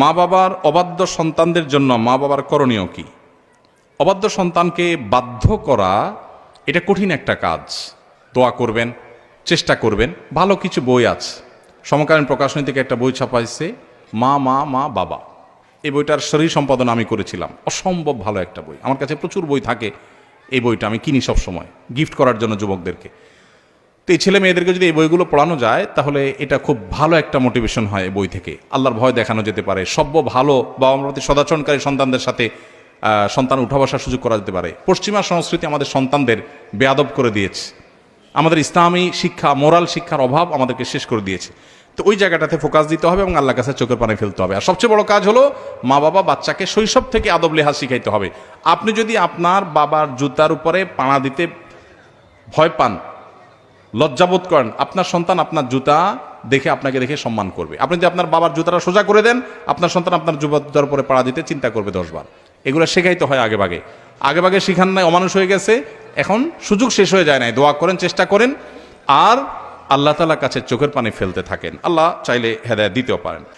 মা বাবার অবাধ্য সন্তানদের জন্য মা বাবার করণীয় কি? অবাধ্য সন্তানকে বাধ্য করা এটা কঠিন একটা কাজ। দোয়া করবেন, চেষ্টা করবেন। ভালো কিছু বই আছে, সমকালীন প্রকাশনী থেকে একটা বই ছাপাইছে, মা মা মা বাবা। এই বইটার শরীর সম্পাদন আমি করেছিলাম। অসম্ভব ভালো একটা বই। আমার কাছে প্রচুর বই থাকে, এই বইটা আমি কিনি সব সময় গিফট করার জন্য যুবকদেরকে। তো এই ছেলে মেয়েদেরকে যদি এই বইগুলো পড়ানো যায় তাহলে এটা খুব ভালো একটা মোটিভেশন হয়। এই বই থেকে আল্লাহর ভয় দেখানো যেতে পারে, সভ্য ভালো বাবা মার প্রতি সদাচরণকারী সন্তানদের সাথে সন্তান উঠা বসার সুযোগ করা যেতে পারে। পশ্চিমা সংস্কৃতি আমাদের সন্তানদের বেয়াদব করে দিয়েছে, আমাদের ইসলামী শিক্ষা, মোরাল শিক্ষার অভাব আমাদেরকে শেষ করে দিয়েছে। তো ওই জায়গাটাতে ফোকাস দিতে হবে এবং আল্লাহর কাছে চোখের পানি ফেলতে হবে। আর সবচেয়ে বড় কাজ হলো মা বাবা বাচ্চাকে শৈশব থেকে আদব লেহাজ শিখাইতে হবে। আপনি যদি আপনার বাবার জুতার উপরে পাড়া দিতে ভয় পান, লজ্জাবোধ করেন, আপনার সন্তান আপনার জুতা দেখে আপনাকে দেখে সম্মান করবে। আপনি যদি আপনার বাবার জুতাটা সোজা করে দেন, আপনার সন্তান আপনার জুতার উপরে পাড়া দিতে চিন্তা করবে 10 বার। এগুলো শেখাইতে হয় আগে ভাগে শিখান নাই, অমানুষ হয়ে গেছে। এখন সুযোগ শেষ হয়ে যায় নাই। দোয়া করেন, চেষ্টা করেন, আর আল্লাহ তাআলার কাছে চোখের পানি ফেলতে থাকেন। আল্লাহ চাইলে হেদায়েত দিতেও পারেন।